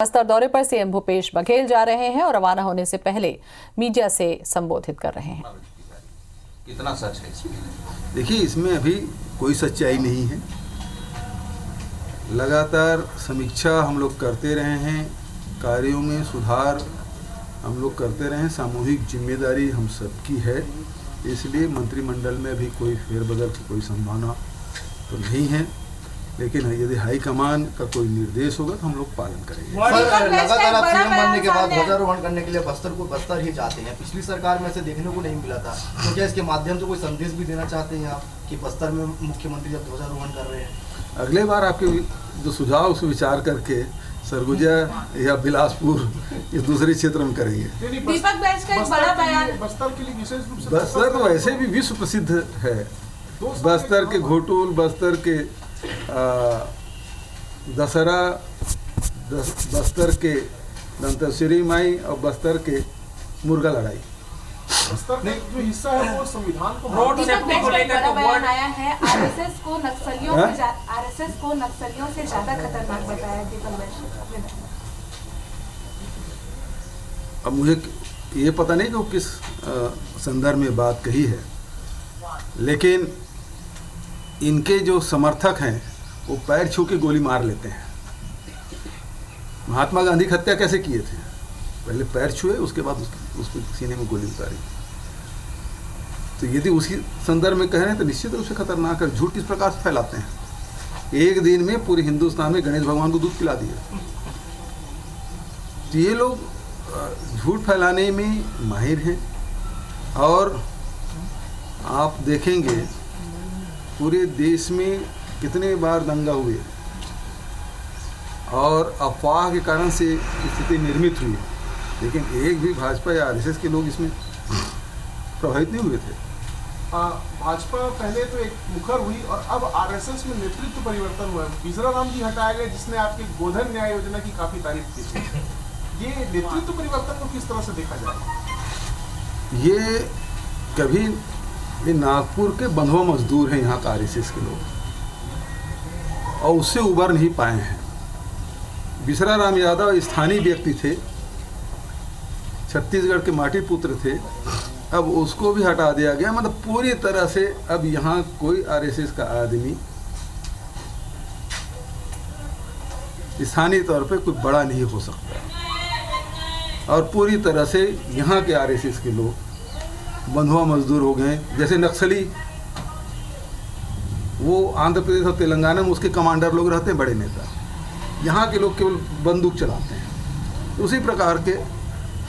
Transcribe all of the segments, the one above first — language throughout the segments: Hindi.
बस्तर दौरे पर सीएम भूपेश बघेल जा रहे हैं और रवाना होने से पहले मीडिया से संबोधित कर रहे हैं। कितना सच है इसमें? देखिए, इसमें अभी कोई सच्चाई नहीं है। लगातार समीक्षा हम लोग करते रहे हैं, कार्यों में सुधार हम लोग करते रहे हैं। सामूहिक जिम्मेदारी हम सबकी है, इसलिए मंत्रिमंडल में भी कोई फेरबदल की कोई संभावना तो नहीं है। लेकिन यदि हाईकमान का कोई निर्देश होगा तो हम लोग पालन करेंगे। लगातार आप सीएम बनने के बाद ध्वजारोहण करने के लिए बस्तर ही जाते हैं। पिछली सरकार में ऐसे देखने को नहीं मिला था, तो क्या इसके माध्यम से कोई संदेश भी देना चाहते हैं आप कि बस्तर में मुख्यमंत्री जब ध्वजारोहण कर रहे हैं? अगले बार आपके जो सुझाव उस विचार करके सरगुजा या बिलासपुर इस दूसरे क्षेत्र में करेंगे। दीपक बैच का एक बड़ा बयान बस्तर के लिए विशेष रूप से बस्तर तो वैसे भी विश्व प्रसिद्ध है। बस्तर के घोटुल, बस्तर के दशहरा, बस्तर के दंतेश्वरी माई और बस्तर के मुर्गा लड़ाई। बस्तर का जो हिस्सा है वो संविधान को रोड सेफ्टी को लेकर बड़ा बयान आया है। आरएसएस को नक्सलियों से ज्यादा खतरनाक बताया दीपक बैच। अब मुझे ये पता नहीं कि वो किस संदर्भ में बात कही है, लेकिन इनके जो समर्थक हैं वो पैर छू के गोली मार लेते हैं। महात्मा गांधी की हत्या कैसे किए थे? पहले पैर छुए, उसके बाद उसके सीने में गोली उतारी। तो यदि उसी संदर्भ में कह रहे हैं तो निश्चित रूप से खतरनाक है। झूठ किस प्रकार से फैलाते हैं? एक दिन में पूरे हिंदुस्तान में गणेश भगवान को दूध पिला दिया। तो ये लोग झूठ फैलाने में माहिर हैं। और आप देखेंगे पूरे देश में कितने बार दंगा हुए और अफवाह के कारण से स्थिति निर्मित हुई, लेकिन एक भी भाजपा या आरएसएस के लोग इसमें प्रभावित नहीं हुए थे। भाजपा पहले तो एक मुखर हुई और अब आरएसएस में नेतृत्व परिवर्तन हुआ है। बिसरा राम जी हटाए गए, जिसने आपकी गोधन न्याय योजना की काफी तारीफ की थी। ये नेतृत्व परिवर्तन को किस तरह से देखा जाए? ये कभी ये नागपुर के बंधुआ मजदूर हैं यहाँ का आरएसएस के लोग, और उससे उबर नहीं पाए हैं। बिसरा राम यादव स्थानीय व्यक्ति थे, छत्तीसगढ़ के माटी पुत्र थे। अब उसको भी हटा दिया गया। मतलब पूरी तरह से अब यहाँ कोई आरएसएस का आदमी स्थानीय तौर पे कोई बड़ा नहीं हो सकता। और पूरी तरह से यहाँ के आरएसएस के लोग बंधुआ मजदूर हो गए। जैसे नक्सली, वो आंध्र प्रदेश और तेलंगाना में उसके कमांडर लोग रहते हैं, बड़े नेता। यहाँ के लोग केवल बंदूक चलाते हैं। उसी प्रकार के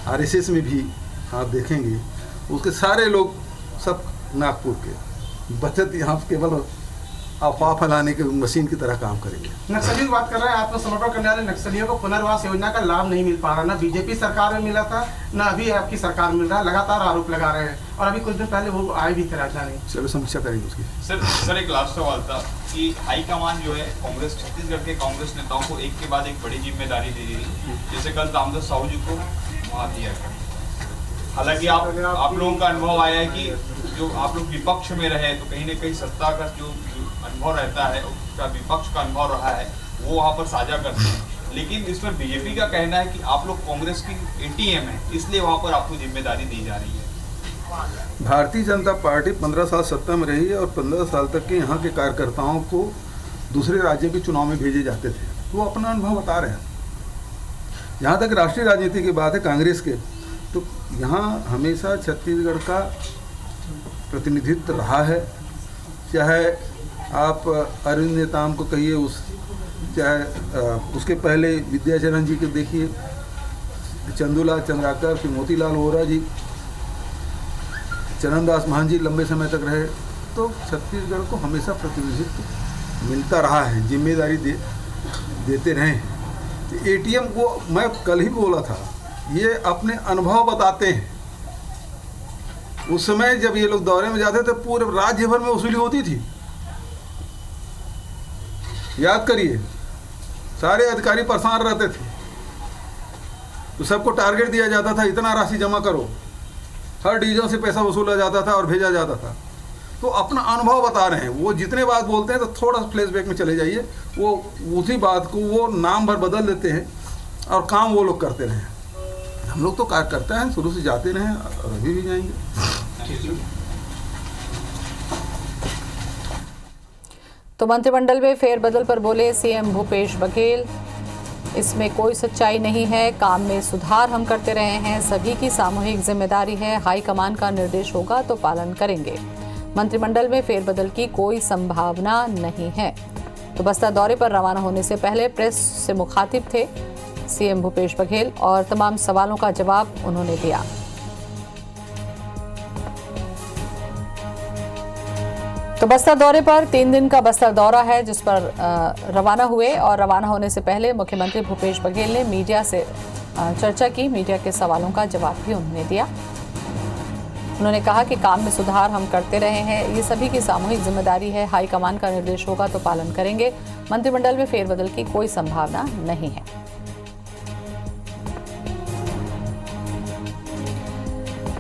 आरएसएस में भी आप देखेंगे उसके सारे लोग सब नागपुर के बचत यहाँ केवल अफवाह फैलाने के मशीन की तरह काम करेंगे। नक्सली की बात कर रहे हैं, आत्मसमर्पण करने वाले नक्सलियों को पुनर्वास योजना का लाभ नहीं मिल पा रहा। ना बीजेपी सरकार में मिला था, ना अभी आपकी सरकार मिल रहा है। लगातार आरोप लगा रहे हैं और अभी कुछ दिन पहले वो आए भी थे राजधानी। चलो समीक्षा करेंगे उसकी। सर एक लास्ट सवाल था कि हाईकमान जो है कांग्रेस, छत्तीसगढ़ के कांग्रेस नेताओं को एक के बाद एक बड़ी जिम्मेदारी दे दी। जैसे कल दामोदर साहू जी को वहाँ दिया गया। हालांकि आप लोगों का अनुभव आया है कि जो आप लोग विपक्ष में रहे तो कहीं ना कहीं सत्ता का जो अनुभव रहता है, उसका विपक्ष का अनुभव रहा है, वो वहाँ पर साझा करते हैं। लेकिन इसमें बीजेपी का कहना है कि आप लोग कांग्रेस की एटीएम है, इसलिए वहाँ पर आपको जिम्मेदारी दी जा रही है। भारतीय जनता पार्टी 15 साल सत्ता में रही है और 15 साल तक के यहाँ के कार्यकर्ताओं को दूसरे राज्यों के चुनाव में भेजे जाते थे। वो अपना अनुभव बता रहे हैं। जहाँ तक राष्ट्रीय राजनीति की बात है कांग्रेस के, तो यहाँ हमेशा छत्तीसगढ़ का प्रतिनिधित्व रहा है। चाहे आप अरविंद नेताम को कहिए, चाहे उसके पहले विद्याचरण जी के देखिए, चंदूलाल चंद्राकर, फिर मोतीलाल वोरा जी, चरणदास महंत जी लंबे समय तक रहे। तो छत्तीसगढ़ को हमेशा प्रतिनिधित्व मिलता रहा है, जिम्मेदारी देते रहे हैं। तो एटीएम को मैं कल ही बोला था, ये अपने अनुभव बताते हैं। उस समय जब ये लोग दौरे में जाते थे पूरे राज्य भर में वसूली होती थी। याद करिए, सारे अधिकारी परेशान रहते थे, तो सबको टारगेट दिया जाता था, इतना राशि जमा करो। हर डिवीजन से पैसा वसूला जाता था और भेजा जाता था। तो अपना अनुभव बता रहे हैं। वो जितने बात बोलते हैं तो थोड़ा फ्लैशबैक में चले जाइए, वो उसी बात को वो नाम भर बदल देते हैं और काम वो लोग करते रहे। हम लोग तो कार्य करते हैं, शुरू से जाते रहे और अभी भी जाएंगे। तो मंत्रिमंडल में फेरबदल पर बोले सीएम भूपेश बघेल, इसमें कोई सच्चाई नहीं है, काम में सुधार हम करते रहे हैं, सभी की सामूहिक जिम्मेदारी है, हाईकमान का निर्देश होगा तो पालन करेंगे। मंत्रिमंडल में फेरबदल की कोई संभावना नहीं है। तो बस्तर दौरे पर रवाना होने से पहले प्रेस से मुखातिब थे सीएम भूपेश बघेल और तमाम सवालों का जवाब उन्होंने दिया। तो बस्तर दौरे पर 3 दिन का बस्तर दौरा है, जिस पर रवाना हुए और रवाना होने से पहले मुख्यमंत्री भूपेश बघेल ने मीडिया से चर्चा की। मीडिया के सवालों का जवाब भी उन्होंने दिया। उन्होंने कहा कि काम में सुधार हम करते रहे हैं, ये सभी की सामूहिक जिम्मेदारी है, हाईकमान का निर्देश होगा तो पालन करेंगे। मंत्रिमंडल में फेरबदल की कोई संभावना नहीं है।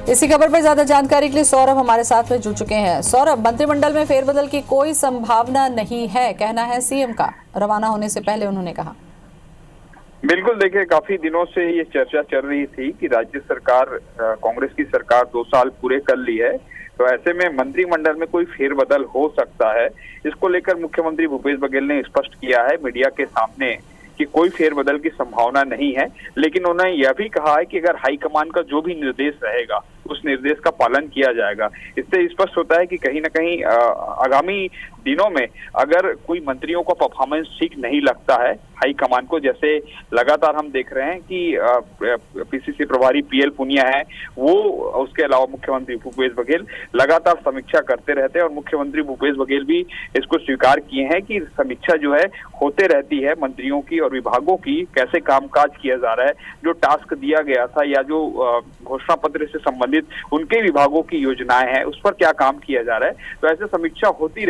इसी खबर पर ज्यादा जानकारी के लिए सौरभ हमारे साथ में जुड़ चुके हैं। सौरभ, मंत्रिमंडल में फेरबदल की कोई संभावना नहीं है, कहना है सीएम का, रवाना होने से पहले उन्होंने कहा। बिल्कुल, देखिए काफी दिनों से ये चर्चा चल रही थी कि राज्य सरकार, कांग्रेस की सरकार 2 साल पूरे कर ली है, तो ऐसे में मंत्रिमंडल में कोई फेरबदल हो सकता है। इसको लेकर मुख्यमंत्री भूपेश बघेल ने स्पष्ट किया है मीडिया के सामने कि कोई फेरबदल की संभावना नहीं है, लेकिन उन्होंने यह भी कहा है कि अगर हाईकमान का जो भी निर्देश रहेगा उस निर्देश का पालन किया जाएगा। इससे स्पष्ट होता है कि कहीं ना कहीं आगामी दिनों में अगर कोई मंत्रियों का परफॉर्मेंस ठीक नहीं लगता है हाईकमान को, जैसे लगातार हम देख रहे हैं कि पीसीसी प्रभारी पीएल पुनिया है, वो उसके अलावा मुख्यमंत्री भूपेश बघेल लगातार समीक्षा करते रहते हैं और मुख्यमंत्री भूपेश बघेल भी इसको स्वीकार किए हैं कि समीक्षा जो है होते रहती है मंत्रियों की और विभागों की, कैसे कामकाज किया जा रहा है, जो टास्क दिया गया था या जो घोषणा पत्र से संबंधित उनके विभागों की योजनाएं हैं उस पर क्या काम किया जा रहा है। तो ऐसे समीक्षा होती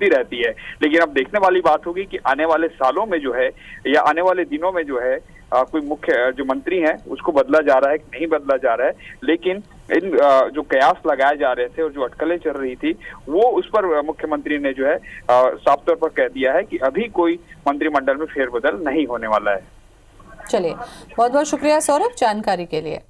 रहती है, लेकिन अब देखने वाली बात होगी कि आने वाले सालों में जो है या आने वाले दिनों में जो है कोई मुख्य जो मंत्री हैं उसको बदला जा रहा है कि नहीं बदला जा रहा है। लेकिन इन जो कयास लगाए जा रहे थे और जो अटकलें चल रही थी वो उस पर मुख्यमंत्री ने जो है साफ तौर पर कह दिया है कि अभी कोई मंत्रिमंडल में फेरबदल नहीं होने वाला है। चलिए, बहुत बहुत शुक्रिया सौरभ जानकारी के लिए।